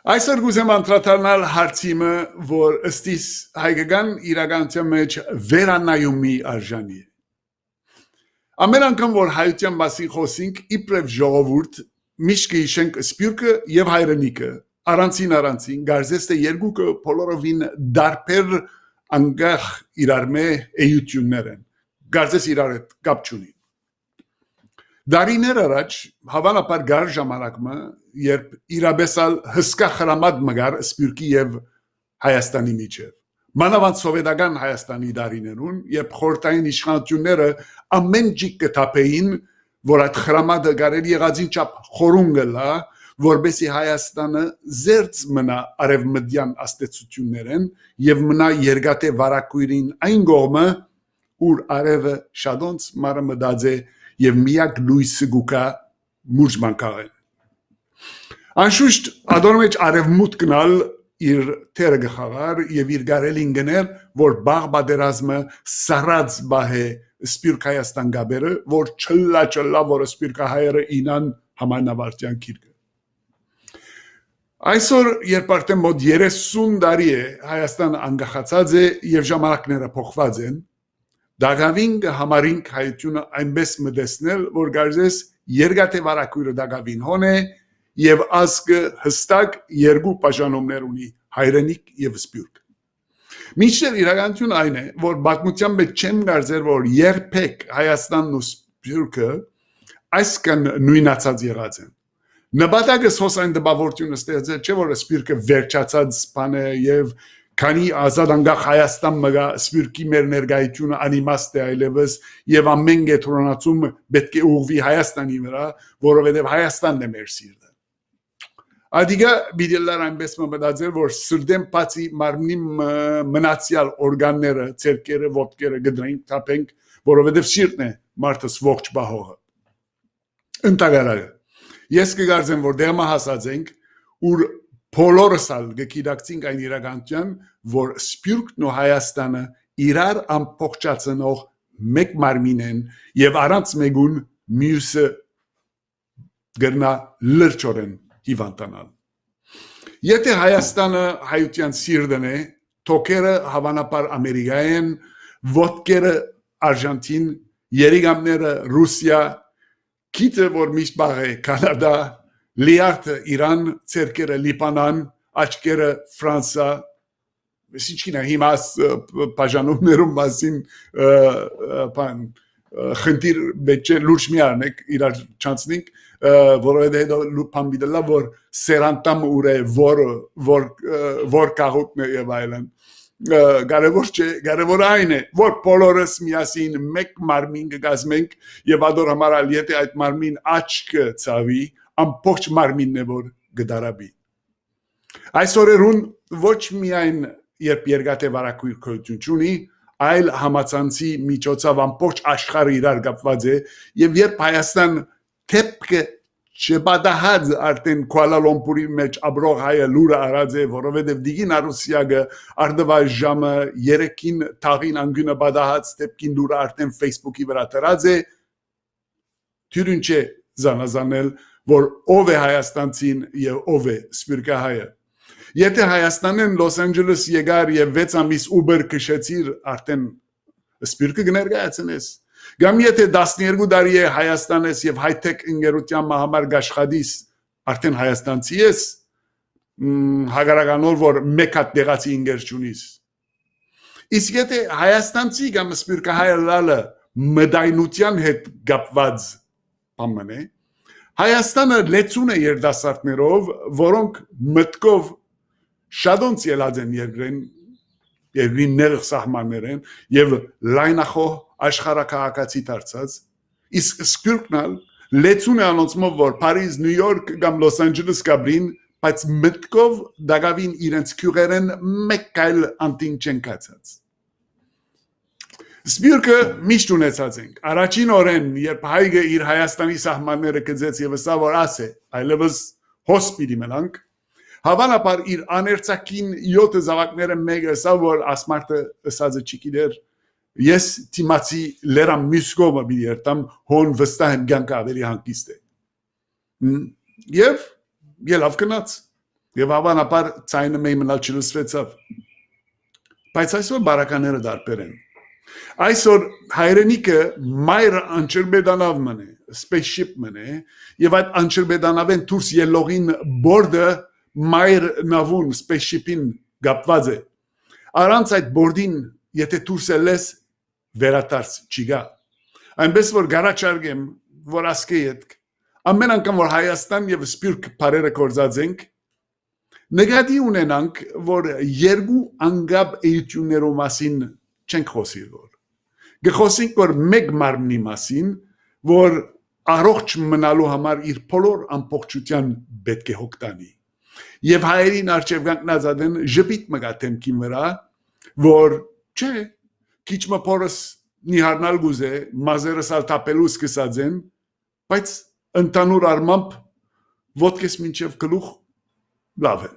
Այսօր գուզեմ անդրադառնալ հարցիմը, որ ըստիս հայկական իրականության մեջ վերանայումի արժանի է։ Ամեն անգամ, որ հայության մասին խոսենք, իբրև ժողովուրդ, միշտ կհիշենք սփյուռքը եւ հայրենիքը, առանցին, գարզես թե երկուքը բոլորովին դարբեր անգախ իրար մե էություններ են, գարզես իրար հետ կապ չունի։ Դարիներ առաջ հավանաբար գար ժամանակը, երբ իրաբեսալ հսկա խրամատ մգար սփյուռքի եւ Հայաստանի միջև։ Մանավանդ սովետական Հայաստանի դարիներուն, երբ խորհրդային իշխանությունները ամեն ջիկ կթափեին, որ այդ խրամատը կարելի եղածին չափ խորուն գլա, որբեսի Հայաստանը զերծ մնա արևմտյան աստեցություններեն եւ մնա երկատե վարակույրին այն կողմը, ուր արևը շադոնց մարը մտածե եւ միակ լույսը գուկա մուրժման կաղեն։ Անշուշտ ադոր մեջ արևմուտք գնալ իր թերը գխավար եւ իր գարելին գնել, որ բաղ բادرազմը սարած բահե սպիրկ Հայաստան գաբերը, որ չլա որ սպիրկ հայերը ինան համանավարտյան քիրկը։ Այսօր երբ արդեն մոտ 30 տարի է Հայաստան անկախացած է եւ ժամանակները փոխված են, Դագավին համարինք հայությունը այնպես մտեցնել, որ գարզես երկատե վարակույրը դագավին հոն է եւ ազգը հստակ երկու բաժանումներ ունի՝ հայրենիք եւ սփյուռք։ Մինչդեռ իրականություն այն է, որ պատմության մեջ չեմ գարզեր, որ երբեք Հայաստանն ու սփյուռքը այսքան նույնացած եղած են։ Նպատակը հոս այն դպավորությունը ստեղծել չէ, որ սփյուռքը վերջացած բան է եւ Քանի ազատ անգախ Հայաստան մգա սփյուռքի մեր ներկայությունը անիմաստ է այլևս եւ ամեն գետրոնացում պետք է ուղղվի Հայաստանի վրա, որովհետեւ Հայաստանն է մեր սիրտը։ Ադիգա բիդելլար այնպես մտածել, որ սրդեն բացի մարմնի մնացյալ օրգանները, ցերկերը, ոտքերը գդրենք, թափենք, որովհետեւ սիրտն է մարդս ողջ բահողը։ Ընտագարակը։ Ես կգարձեմ, որ դերմա հասած ենք, ուր Բոլորս ալ գիտակցինք այն իրականության, որ սփյուռքն ու Հայաստանը իրար ամփոփչացնող մեկ մարմին են եւ առանց մեկուն մյուսը գրնա լրջորեն հիվանդանալ։ Եթե Հայաստանը հայության սիրտն է, թոքերը հավանաբար Ամերիկայեն, ոտքերը Արժանտին, երիգամները Ռուսիա, քիթը որ միշտ բաղ է Կանադա, Լիարդը Իրան, ցերկերը Լիբանան, աչքերը Ֆրանսա, ինչին է հիմա բաժանումներում մասին բան խնդիր բեջե լուրջ մի արնեք իրար չանցնենք, որովհետեւ լուփան բիդելա որ սերանտամ ուրե որ կաղուտն եւ այլն Կարևոր չէ, կարևոր այն է, որ բոլորս միասին մեկ մարմին կգազմենք եւ ադոր համարալ եթե այդ մարմին աչքը ցավի ամբողջ մարմինն է որ գդարաբի Այս օրերուն ոչ միայն երբ երկատե վարակույր քույրություն ունի այլ համացանցի միջոցով ամբողջ աշխարհը իրար կապված է եւ երբ Հայաստան թեփքը չբադահած արդեն Kuala Lumpur-ի մեջ ապրող հայը լուրը արած է որովհետեւ դիգին Արուսիագը արդվա ժամը 3-ին թաղին անգյունը բադահած թեփքին լուրը արդեն Facebook-ի վրա դրած է թյուրին չէ զանազանել որ ով է հայաստանցին եւ ով է սպիրկահայը Եթե Հայաստանեն Լոս Անջելես եկար եւ 6 ամիս Uber քշեցիր արդեն սպիրկը կներկայացնես Գամ եթե 12 տարի է Հայաստան ես եւ հայ-թեք ընկերության համար գաշխադիս արդեն հայաստանցի ես հագարականոր որ մեկ հատ դեղացի ընկեր չունիս Իսկ եթե հայաստանցի կամ սպիրկահայը լալը մդայնության հետ կապված բան է Հայաստանը լեցուն է երդասարտներով որոնք մտքով շադոնց ելած են երկրին ներող սահմաններեն եւ լայնախոհ աշխարհակահակացի դարձած իսկ սպիրկնալ լեցուն է անոնցմով որ Փարիզ, Նյու Յորք կամ Լոս Անջելես կաբրին բայց մտքով դակավին իրենց քյուրերեն մեկ այլ անտին չեն կացած Սպիրկը միշտ ունեցած ենք առաջին օրեն երբ հայգը իր Հայաստանի սահմանները գծեց եւ ասա որ ասե այլևս հոսպիտի մնանք Հավանաբար իր աներցակին 7 զավակները մեկը ասա որ ասմարտը ասածը չգիտեր Ես թիմացի լերամ մյուսկովը բիերտամ հոն վստահ եմ գանք ավելի հանգիստ է Եվ ելավ գնաց Եվ հավանաբար ցայնը մեի մնալ չլսվեցավ։ Բայց այսօր բարակաները դարբեր են։ Այսօր հայրենիքը մայր անջրբեդանավ մնե, spaceship մնե, եւ այդ անջրբեդանավեն դուրս ելողին բորդը մայր նավուն spaceship-ին գապված է։ Առանց այդ բորդին, եթե դուրս ելես, վերադարձ չի գա։ Այնպես որ գարաչարգեմ, որ ասկեյդ, ամեն անգամ որ Հայաստան եւ Սփյուռք բարերը կորզածենք, նկատի ունենանք, որ երկու անգապ էություններով մասին չենք խոսի որ։ Գխոսենք որ մեկ մարմնի մասին, որ առողջ մնալու համար իր բոլոր ամբողջության պետք է հոգտանի։ Եվ հայերին արժև կանգնած ադեն ժպիտ մգաթեմքին վրա, որ չէ, քիչ մփորս նիհարնալ գուզե, մազերս ալտապելու սկսած են, բայց ընդանուր արմամբ ոտքես մինչև գլուխ լավ է։